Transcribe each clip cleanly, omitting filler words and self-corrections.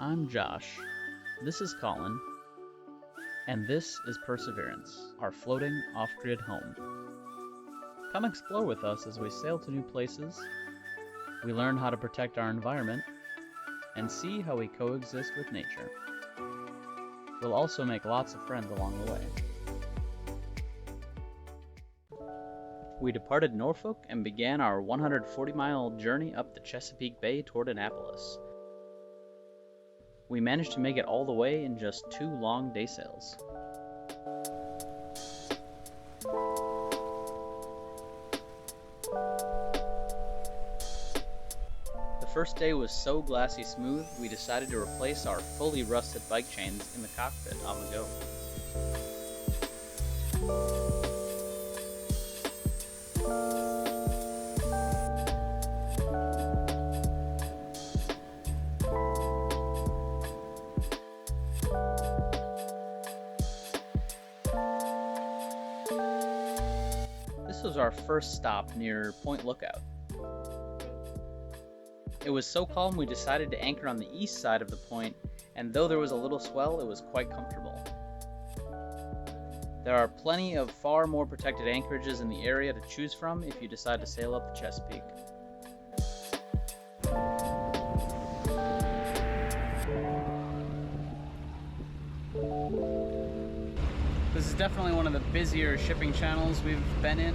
I'm Josh, this is Colin, and this is Perseverance, our floating off-grid home. Come explore with us as we sail to new places, we learn how to protect our environment, and see how we coexist with nature. We'll also make lots of friends along the way. We departed Norfolk and began our 140-mile journey up the Chesapeake Bay toward Annapolis. We managed to make it all the way in just 2 long day sails. The first day was so glassy smooth, we decided to replace our fully rusted bike chains in the cockpit on the go. This was our first stop near Point Lookout. It was so calm we decided to anchor on the east side of the point, and though there was a little swell, it was quite comfortable. There are plenty of far more protected anchorages in the area to choose from if you decide to sail up the Chesapeake. This is definitely one of the busier shipping channels we've been in.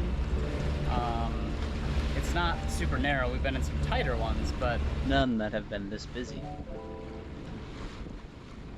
It's not super narrow, we've been in some tighter ones, but none that have been this busy.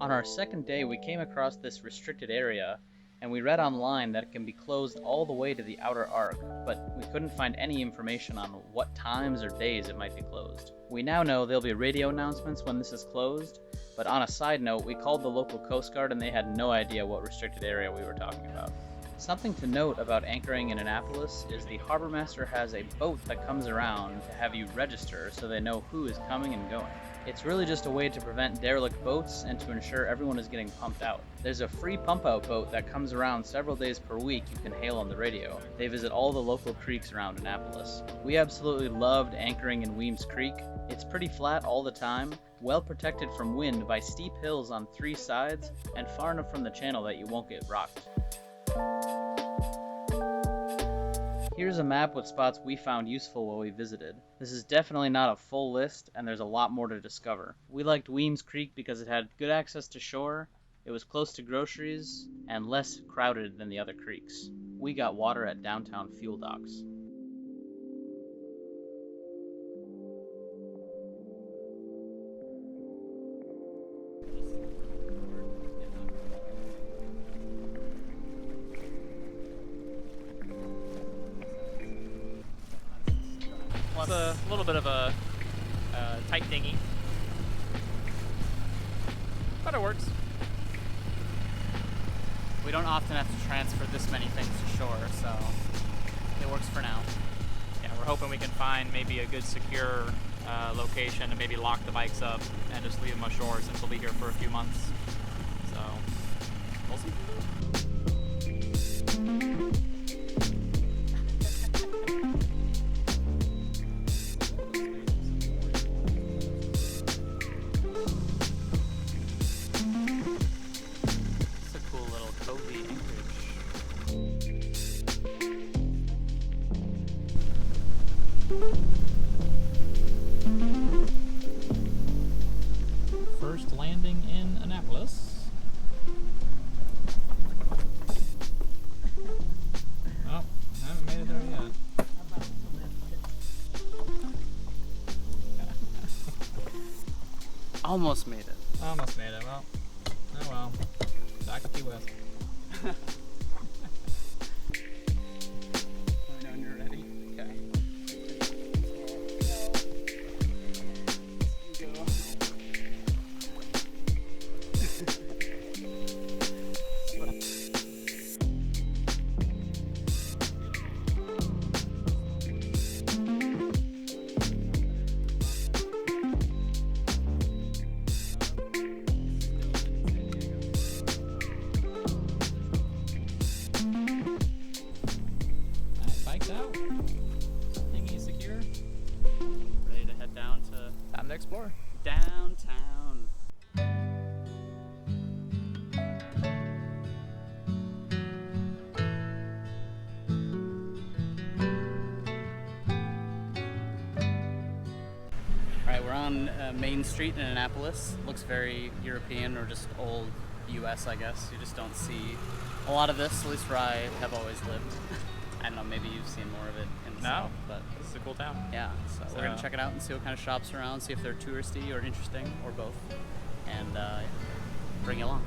On our second day, we came across this restricted area, and we read online that it can be closed all the way to the outer arc, but we couldn't find any information on what times or days it might be closed. We now know there'll be radio announcements when this is closed, but on a side note, we called the local Coast Guard and they had no idea what restricted area we were talking about. Something to note about anchoring in Annapolis is the harbor master has a boat that comes around to have you register so they know who is coming and going. It's really just a way to prevent derelict boats and to ensure everyone is getting pumped out. There's a free pump-out boat that comes around several days per week you can hail on the radio. They visit all the local creeks around Annapolis. We absolutely loved anchoring in Weems Creek. It's pretty flat all the time, well protected from wind by steep hills on 3 sides, and far enough from the channel that you won't get rocked. Here's a map with spots we found useful while we visited. This is definitely not a full list, and there's a lot more to discover. We liked Weems Creek because it had good access to shore, it was close to groceries, and less crowded than the other creeks. We got water at downtown fuel docks. It's a little bit of a tight dinghy, but it works. We don't often have to transfer this many things to shore, so it works for now. Yeah, we're hoping we can find maybe a good secure location and maybe lock the bikes up and just leave them ashore since we'll be here for a few months. So, we'll see. First landing in Annapolis. Oh, I haven't made it there yet. Almost made it. Almost made it. Well, oh well. Back to Key West. Let me know when you're ready. Okay. on Main Street in Annapolis. Looks very European or just old US, I guess. You just don't see a lot of this, at least where I have always lived. I don't know, maybe you've seen more of it in the South, but This is a cool town. yeah, so we're gonna check it out and see what kind of shops are around, see if they're touristy or interesting or both, and bring you along.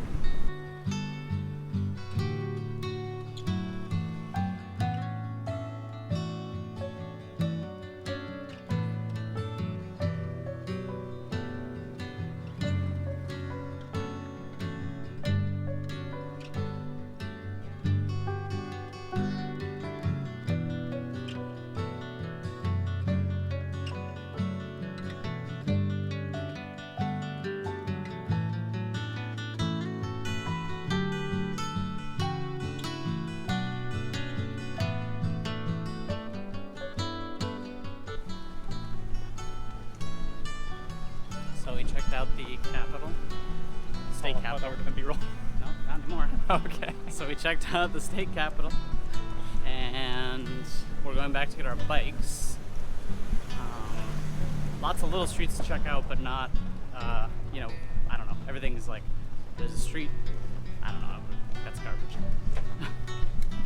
So we checked out the Capitol, state I capitol. thought we were gonna be roll. No, not anymore. Okay. So we checked out the state capitol, and we're going back to get our bikes. Lots of little streets to check out, but not, you know, I don't know. Everything's like, there's a street. I don't know. That's garbage.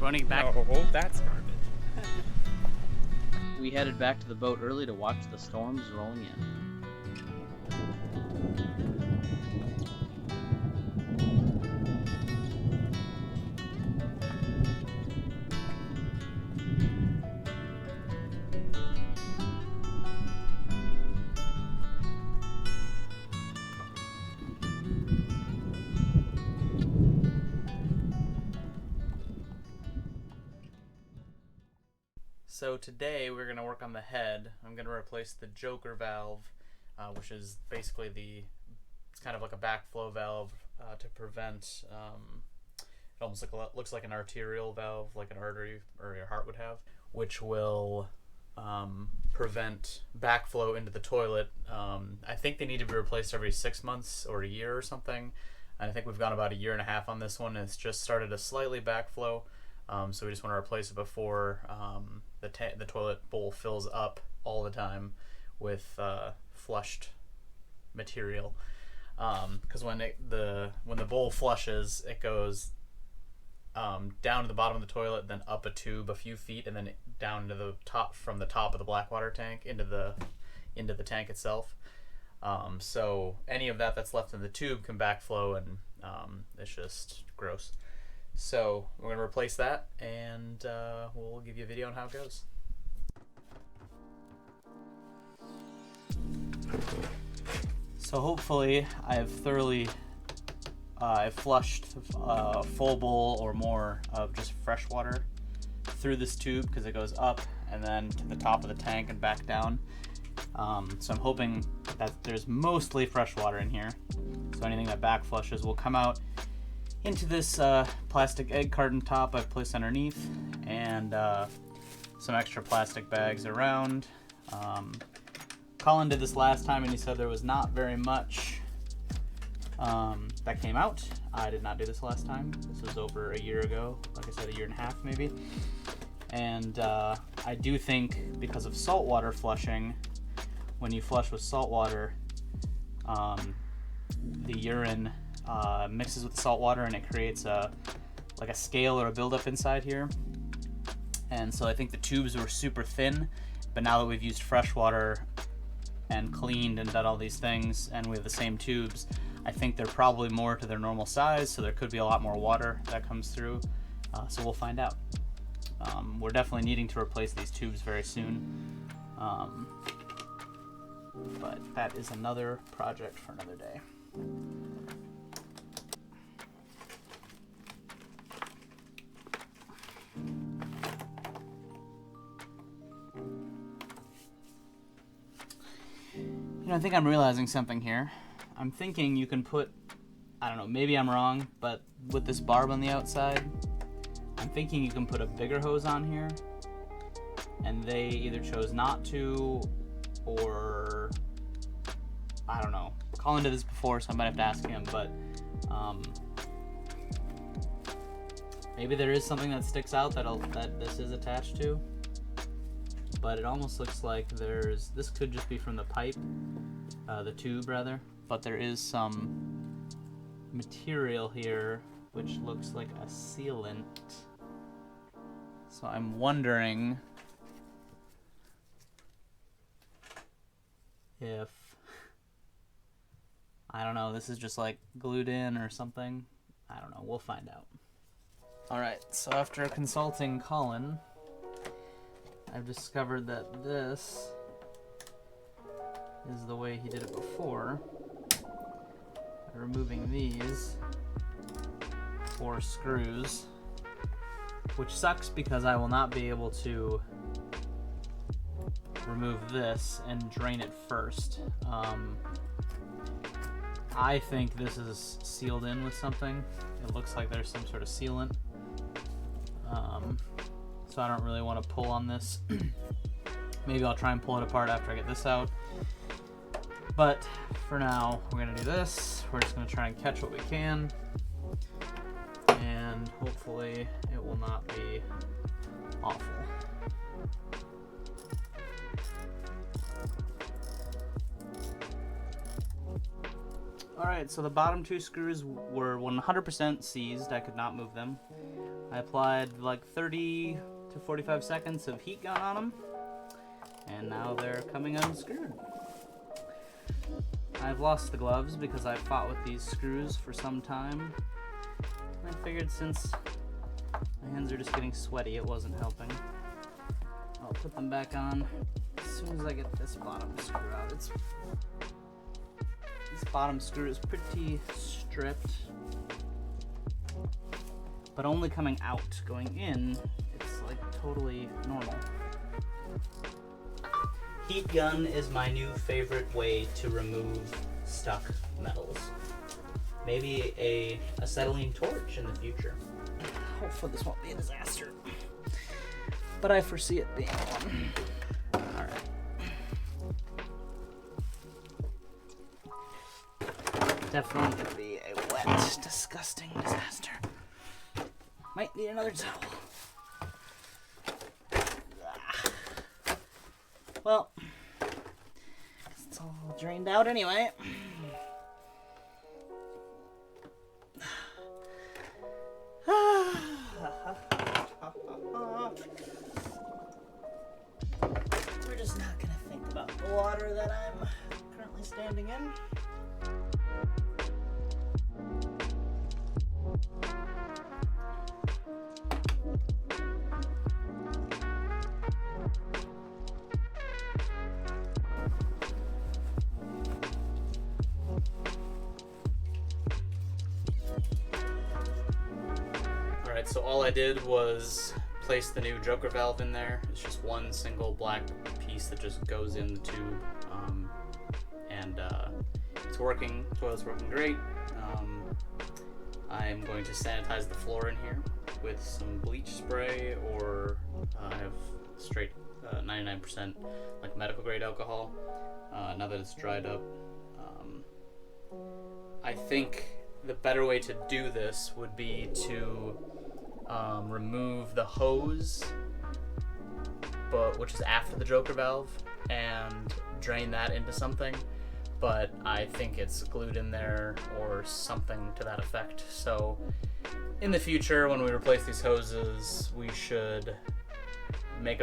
Running back. No, that's garbage. We headed back to the boat early to watch the storms rolling in. So today we're going to work on the head. I'm going to replace the joker valve, which is basically it's kind of like a backflow valve to prevent, it almost looks like an arterial valve, like an artery or your heart would have, which will prevent backflow into the toilet. I think they need to be replaced every 6 months or a year or something. And I think we've gone about a year and a half on this one. It's just started to slightly backflow. So we just want to replace it before the toilet bowl fills up all the time with flushed material. Because when the bowl flushes, it goes down to the bottom of the toilet, then up a tube a few feet, and then down to the top, from the top of the blackwater tank into the tank itself. So any of that's left in the tube can backflow, and it's just gross. So we're going to replace that, and we'll give you a video on how it goes. So hopefully I've thoroughly I've flushed a full bowl or more of just fresh water through this tube, because it goes up and then to the top of the tank and back down. So I'm hoping that there's mostly fresh water in here, so anything that back flushes will come out into this plastic egg carton top I've placed underneath, and some extra plastic bags around. Colin did this last time and he said there was not very much that came out. I did not do this last time. This was over a year ago, like I said, a year and a half maybe. And I do think because of saltwater flushing, when you flush with salt water, the urine mixes with the salt water and it creates like a scale or a buildup inside here. And so I think the tubes were super thin, but now that we've used fresh water and cleaned and done all these things, and we have the same tubes, I think they're probably more to their normal size, so there could be a lot more water that comes through. So we'll find out. We're definitely needing to replace these tubes very soon. But that is another project for another day. You know, I think I'm realizing something here. I'm thinking you can put, I don't know, maybe I'm wrong, but with this barb on the outside, I'm thinking you can put a bigger hose on here, and they either chose not to, or I don't know. Colin did this before, so I might have to ask him, but maybe there is something that sticks out that this is attached to. but it almost looks like this could just be from the pipe, the tube rather, but there is some material here which looks like a sealant. So I'm wondering if, I don't know, this is just like glued in or something. I don't know, we'll find out. Alright, so after consulting Colin, I've discovered that this is the way he did it before. By removing these 4 screws, which sucks because I will not be able to remove this and drain it first. I think this is sealed in with something. It looks like there's some sort of sealant. So I don't really want to pull on this. Maybe I'll try and pull it apart after I get this out. But for now, we're gonna do this. We're just gonna try and catch what we can. And hopefully it will not be awful. Alright, so the bottom 2 screws were 100% seized. I could not move them. I applied like 30 to 45 seconds of heat gun on them, and now they're coming unscrewed. I've lost the gloves because I fought with these screws for some time. I figured since my hands are just getting sweaty, it wasn't helping. I'll put them back on as soon as I get this bottom screw out. This bottom screw is pretty stripped, but only coming out. Going in, it's like totally normal. Heat gun is my new favorite way to remove stuck metals. Maybe a acetylene torch in the future. Hopefully this won't be a disaster, but I foresee it being one. Alright. Definitely gonna be a wet, disgusting disaster. Might need another towel. Well, it's all drained out anyway. We're just not gonna think about the water that I'm currently standing in. Alright, so all I did was place the new joker valve in there. It's just one single black piece that just goes in the tube, and it's working. The toilet's working great. I'm going to sanitize the floor in here with some bleach spray, or I have straight 99% like medical grade alcohol. Now that it's dried up, I think the better way to do this would be to remove the hose, which is after the joker valve, and drain that into something. But I think it's glued in there or something to that effect. So in the future, when we replace these hoses, we should make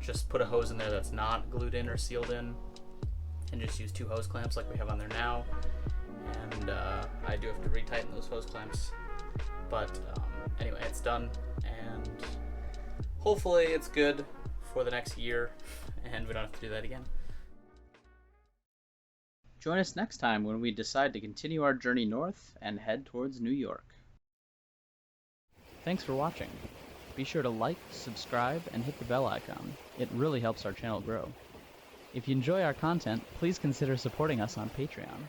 just put a hose in there that's not glued in or sealed in, and just use 2 hose clamps like we have on there now. And I do have to retighten those hose clamps. But anyway, it's done, and hopefully it's good for the next year, and we don't have to do that again. Join us next time when we decide to continue our journey north and head towards New York. Thanks for watching. Be sure to like, subscribe, and hit the bell icon. It really helps our channel grow. If you enjoy our content, please consider supporting us on Patreon.